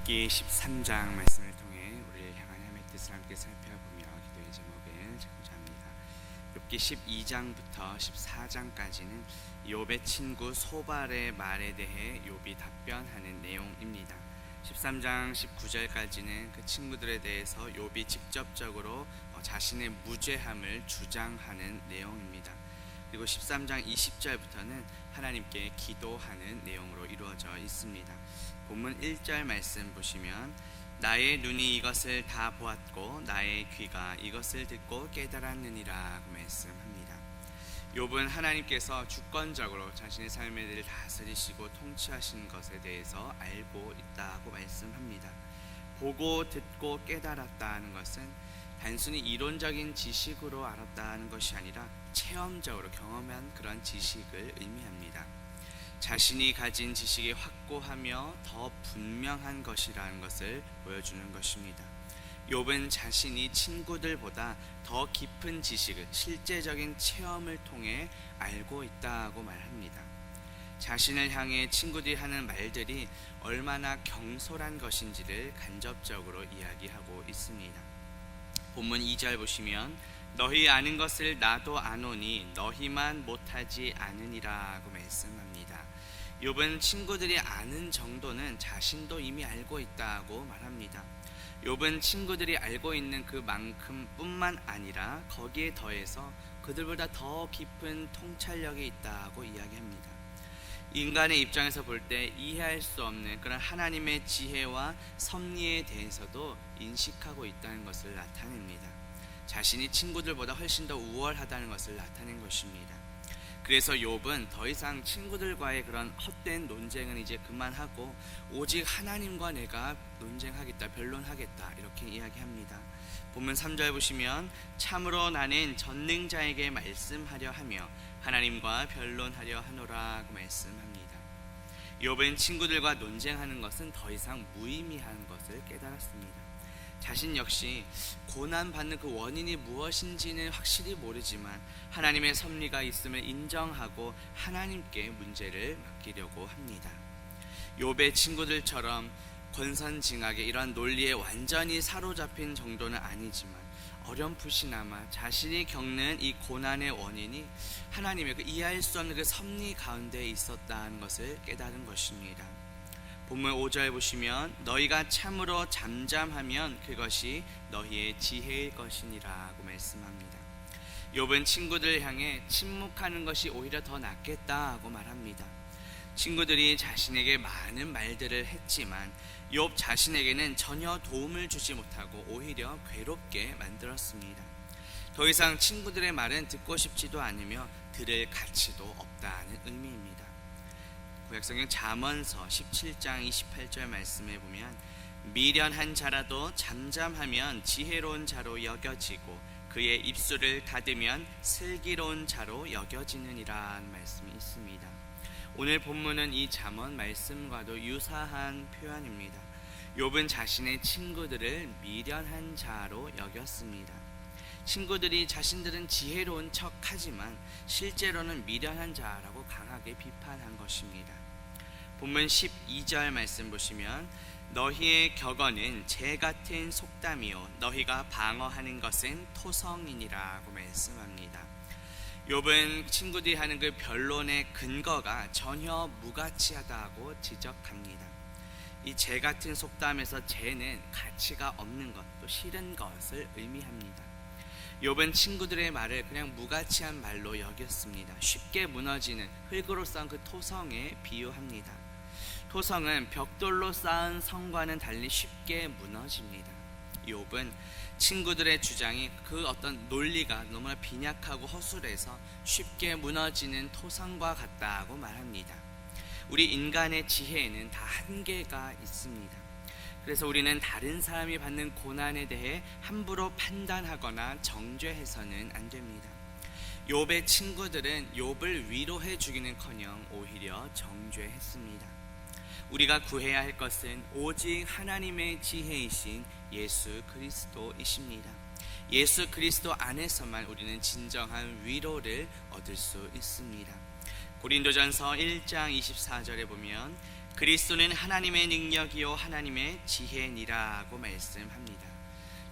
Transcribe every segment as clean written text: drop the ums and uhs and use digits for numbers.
욥기 13장 말씀을 통해 우리를 향한 하나님의 뜻을 함께 살펴보며 기도의 제목을 찾고자 합니다. 욥기 12장부터 14장까지는 욥의 친구 소발의 말에 대해 욥이 답변하는 내용입니다. 13장 19절까지는 그 친구들에 대해서 욥이 직접적으로 자신의 무죄함을 주장하는 내용입니다. 그리고 13장 20절부터는 하나님께 기도하는 내용으로 이루어져 있습니다. 본문 1절 말씀 보시면 나의 눈이 이것을 다 보았고 나의 귀가 이것을 듣고 깨달았느니라 말씀합니다. 욥은 하나님께서 주권적으로 자신의 삶에 대해 다스리시고 통치하신 것에 대해서 알고 있다고 말씀합니다. 보고 듣고 깨달았다는 것은 단순히 이론적인 지식으로 알았다는 것이 아니라 체험적으로 경험한 그런 지식을 의미합니다. 자신이 가진 지식이 확고하며 더 분명한 것이라는 것을 보여주는 것입니다. 욥은 자신이 친구들보다 더 깊은 지식을 실제적인 체험을 통해 알고 있다고 말합니다. 자신을 향해 친구들이 하는 말들이 얼마나 경솔한 것인지를 간접적으로 이야기하고 있습니다. 본문 2절 보시면 너희 아는 것을 나도 아노니 너희만 못하지 않으니라고 말씀합니다. 욥은 친구들이 아는 정도는 자신도 이미 알고 있다고 말합니다. 욥은 친구들이 알고 있는 그만큼 뿐만 아니라 거기에 더해서 그들보다 더 깊은 통찰력이 있다고 이야기합니다. 인간의 입장에서 볼 때 이해할 수 없는 그런 하나님의 지혜와 섭리에 대해서도 인식하고 있다는 것을 나타냅니다. 자신이 친구들보다 훨씬 더 우월하다는 것을 나타낸 것입니다. 그래서 욥은 더 이상 친구들과의 그런 헛된 논쟁은 이제 그만하고 오직 하나님과 내가 논쟁하겠다, 변론하겠다 이렇게 이야기합니다. 본문 3절 보시면 참으로 나는 전능자에게 말씀하려 하며 하나님과 변론하려 하노라고 말씀합니다. 욥은 친구들과 논쟁하는 것은 더 이상 무의미한 것을 깨달았습니다. 자신 역시 고난받는 그 원인이 무엇인지는 확실히 모르지만 하나님의 섭리가 있음을 인정하고 하나님께 문제를 맡기려고 합니다. 욥의 친구들처럼 권선징악의 이러한 논리에 완전히 사로잡힌 정도는 아니지만 어렴풋이나마 자신이 겪는 이 고난의 원인이 하나님의 그 이해할 수 없는 그 섭리 가운데 있었다는 것을 깨달은 것입니다. 본문 5절 보시면 너희가 참으로 잠잠하면 그것이 너희의 지혜일 것이니라고 말씀합니다. 욥은 친구들 향해 침묵하는 것이 오히려 더 낫겠다고 말합니다. 친구들이 자신에게 많은 말들을 했지만 욥 자신에게는 전혀 도움을 주지 못하고 오히려 괴롭게 만들었습니다. 더 이상 친구들의 말은 듣고 싶지도 않으며 들을 가치도 없다는 의미입니다. 구약성경 잠언서 17장 28절 말씀에 보면 미련한 자라도 잠잠하면 지혜로운 자로 여겨지고 그의 입술을 닫으면 슬기로운 자로 여겨지느니라는 말씀이 있습니다. 오늘 본문은 이 잠언 말씀과도 유사한 표현입니다. 욥은 자신의 친구들을 미련한 자로 여겼습니다. 친구들이 자신들은 지혜로운 척하지만 실제로는 미련한 자라고 강하게 비판한 것입니다. 본문 12절 말씀 보시면 너희의 격언은 재 같은 속담이요 너희가 방어하는 것은 토성이니라고 말씀합니다. 욥은 친구들이 하는 그 변론의 근거가 전혀 무가치하다고 지적합니다. 이 재 같은 속담에서 재는 가치가 없는 것, 또 싫은 것을 의미합니다. 욥은 친구들의 말을 그냥 무가치한 말로 여겼습니다. 쉽게 무너지는 흙으로 쌓은 그 토성에 비유합니다. 토성은 벽돌로 쌓은 성과는 달리 쉽게 무너집니다. 욥은 친구들의 주장이 그 어떤 논리가 너무나 빈약하고 허술해서 쉽게 무너지는 토성과 같다고 말합니다. 우리 인간의 지혜에는 다 한계가 있습니다. 그래서 우리는 다른 사람이 받는 고난에 대해 함부로 판단하거나 정죄해서는 안 됩니다. 욥의 친구들은 욥을 위로해 주기는커녕 오히려 정죄했습니다. 우리가 구해야 할 것은 오직 하나님의 지혜이신 예수 그리스도이십니다. 예수 그리스도 안에서만 우리는 진정한 위로를 얻을 수 있습니다. 고린도전서 1장 24절에 보면 그리스도는 하나님의 능력이요 하나님의 지혜니라고 말씀합니다.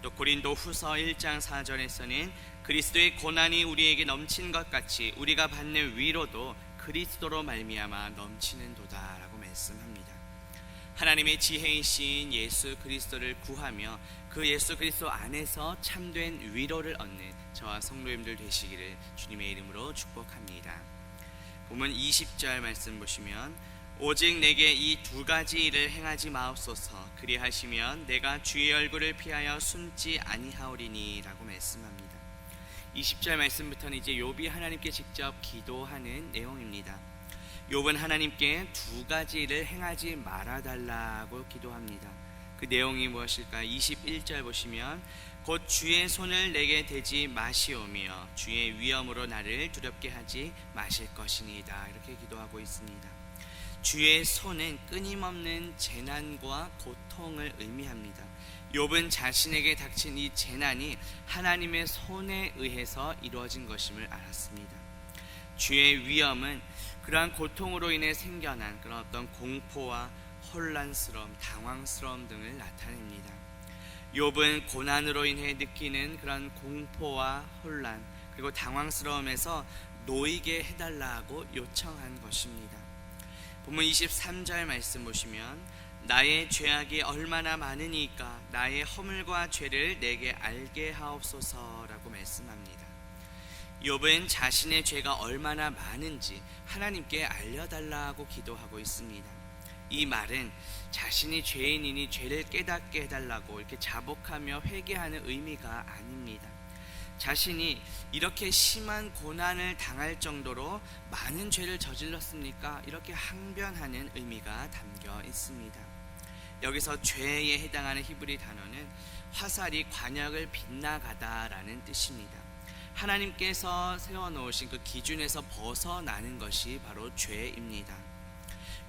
또 고린도 후서 1장 4절에서는 그리스도의 고난이 우리에게 넘친 것 같이 우리가 받는 위로도 그리스도로 말미암아 넘치는도다라고 말씀합니다. 하나님의 지혜이신 예수 그리스도를 구하며 그 예수 그리스도 안에서 참된 위로를 얻는 저와 성도님들 되시기를 주님의 이름으로 축복합니다. 본문 20절 말씀 보시면 오직 내게 이 두 가지 일을 행하지 마옵소서 그리하시면 내가 주의 얼굴을 피하여 숨지 아니하오리니 라고 말씀합니다. 20절 말씀부터는 이제 욥이 하나님께 직접 기도하는 내용입니다. 욥은 하나님께 두 가지 일을 행하지 말아달라고 기도합니다. 그 내용이 무엇일까요? 21절 보시면 곧 주의 손을 내게 대지 마시오며 주의 위엄으로 나를 두렵게 하지 마실 것이니이다 이렇게 기도하고 있습니다. 주의 손은 끊임없는 재난과 고통을 의미합니다. 욥은 자신에게 닥친 이 재난이 하나님의 손에 의해서 이루어진 것임을 알았습니다. 주의 위엄은 그러한 고통으로 인해 생겨난 그런 어떤 공포와 혼란스러움, 당황스러움 등을 나타냅니다. 욥은 고난으로 인해 느끼는 그런 공포와 혼란 그리고 당황스러움에서 놓이게 해달라고 요청한 것입니다. 본문 23절 말씀 보시면 나의 죄악이 얼마나 많으니까 나의 허물과 죄를 내게 알게 하옵소서라고 말씀합니다. 욥은 자신의 죄가 얼마나 많은지 하나님께 알려달라고 기도하고 있습니다. 이 말은 자신이 죄인이니 죄를 깨닫게 해달라고 이렇게 자복하며 회개하는 의미가 아닙니다. 자신이 이렇게 심한 고난을 당할 정도로 많은 죄를 저질렀습니까? 이렇게 항변하는 의미가 담겨 있습니다. 여기서 죄에 해당하는 히브리 단어는 화살이 관역을 빗나가다라는 뜻입니다. 하나님께서 세워놓으신 그 기준에서 벗어나는 것이 바로 죄입니다.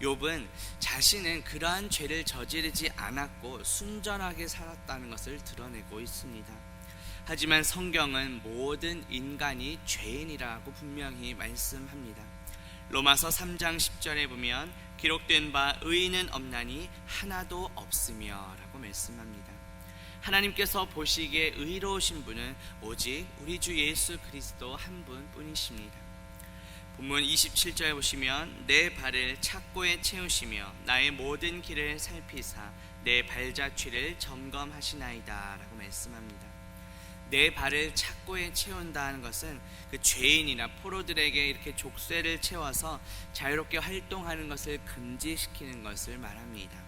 욥은 자신은 그러한 죄를 저지르지 않았고 순전하게 살았다는 것을 드러내고 있습니다. 하지만 성경은 모든 인간이 죄인이라고 분명히 말씀합니다. 로마서 3장 10절에 보면 기록된 바 의인은 없나니 하나도 없으며 라고 말씀합니다. 하나님께서 보시기에 의로우신 분은 오직 우리 주 예수 그리스도 한 분뿐이십니다. 본문 27절에 보시면 내 발을 착고에 채우시며 나의 모든 길을 살피사 내 발자취를 점검하시나이다 라고 말씀합니다. 내 발을 착고에 채운다는 것은 그 죄인이나 포로들에게 이렇게 족쇄를 채워서 자유롭게 활동하는 것을 금지시키는 것을 말합니다.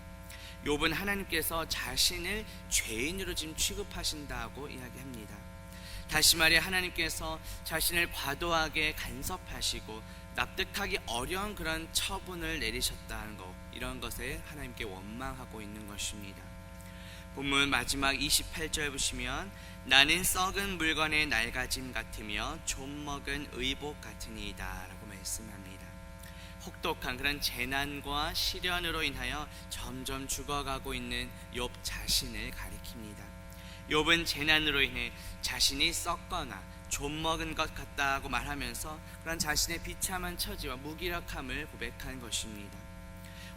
욥은 하나님께서 자신을 죄인으로 지금 취급하신다고 이야기합니다. 다시 말해 하나님께서 자신을 과도하게 간섭하시고 납득하기 어려운 그런 처분을 내리셨다는 것, 이런 것에 하나님께 원망하고 있는 것입니다. 본문 마지막 28절 보시면 나는 썩은 물건의 낡아짐 같으며 좀 먹은 의복 같으니이다 라고 말씀합니다. 혹독한 그런 재난과 시련으로 인하여 점점 죽어가고 있는 욥 자신을 가리킵니다. 욥은 재난으로 인해 자신이 썩거나 좀 먹은 것 같다고 말하면서 그런 자신의 비참한 처지와 무기력함을 고백한 것입니다.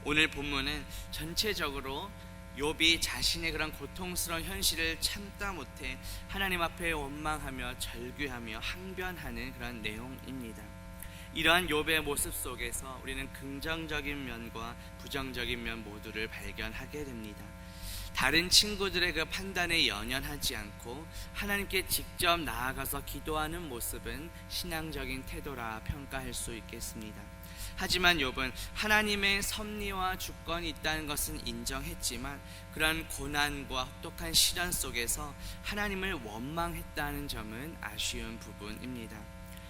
오늘 본문은 전체적으로 욥이 자신의 그런 고통스러운 현실을 참다 못해 하나님 앞에 원망하며 절규하며 항변하는 그런 내용입니다. 이러한 욥의 모습 속에서 우리는 긍정적인 면과 부정적인 면 모두를 발견하게 됩니다. 다른 친구들의 그 판단에 연연하지 않고 하나님께 직접 나아가서 기도하는 모습은 신앙적인 태도라 평가할 수 있겠습니다. 하지만 욥은 하나님의 섭리와 주권이 있다는 것은 인정했지만 그런 고난과 혹독한 시련 속에서 하나님을 원망했다는 점은 아쉬운 부분입니다.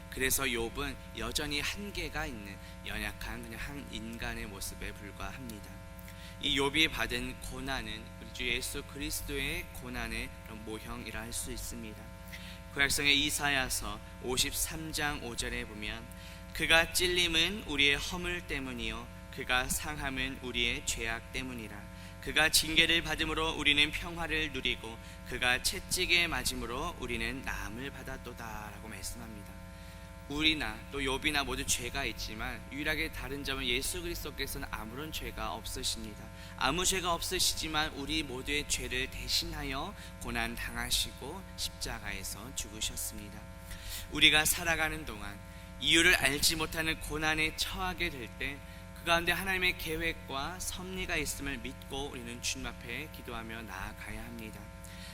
그래서 욥은 여전히 한계가 있는 연약한 그냥 한 인간의 모습에 불과합니다. 이 욥이 받은 고난은 우리 주 예수 그리스도의 고난의 모형이라 할 수 있습니다. 구약성의 이사야서 53장 5절에 보면 그가 찔림은 우리의 허물 때문이요 그가 상함은 우리의 죄악 때문이라. 그가 징계를 받음으로 우리는 평화를 누리고 그가 채찍에 맞음으로 우리는 나음을 받았도다 라고 말씀합니다. 우리나 또 욥이나 모두 죄가 있지만 유일하게 다른 점은 예수 그리스도께서는 아무런 죄가 없으십니다. 아무 죄가 없으시지만 우리 모두의 죄를 대신하여 고난 당하시고 십자가에서 죽으셨습니다. 우리가 살아가는 동안 이유를 알지 못하는 고난에 처하게 될 때 그 가운데 하나님의 계획과 섭리가 있음을 믿고 우리는 주님 앞에 기도하며 나아가야 합니다.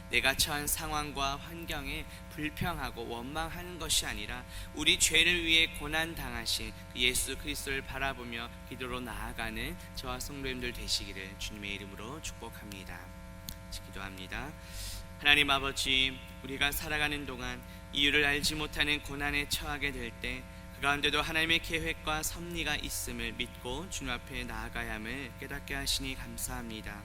내가 처한 상황과 환경에 불평하고 원망하는 것이 아니라 우리 죄를 위해 고난 당하신 예수 그리스도를 바라보며 기도로 나아가는 저와 성도님들 되시기를 주님의 이름으로 축복합니다. 기도합니다. 하나님 아버지, 우리가 살아가는 동안 이유를 알지 못하는 고난에 처하게 될 때 그 가운데도 하나님의 계획과 섭리가 있음을 믿고 주님 앞에 나아가야 함을 깨닫게 하시니 감사합니다.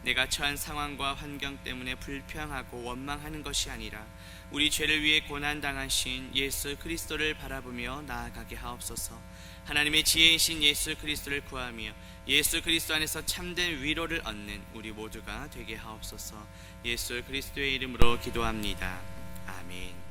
내가 처한 상황과 환경 때문에 불평하고 원망하는 것이 아니라 우리 죄를 위해 고난당하신 예수 그리스도를 바라보며 나아가게 하옵소서. 하나님의 지혜이신 예수 그리스도를 구하며 예수 그리스도 안에서 참된 위로를 얻는 우리 모두가 되게 하옵소서. 예수 그리스도의 이름으로 기도합니다. 아멘.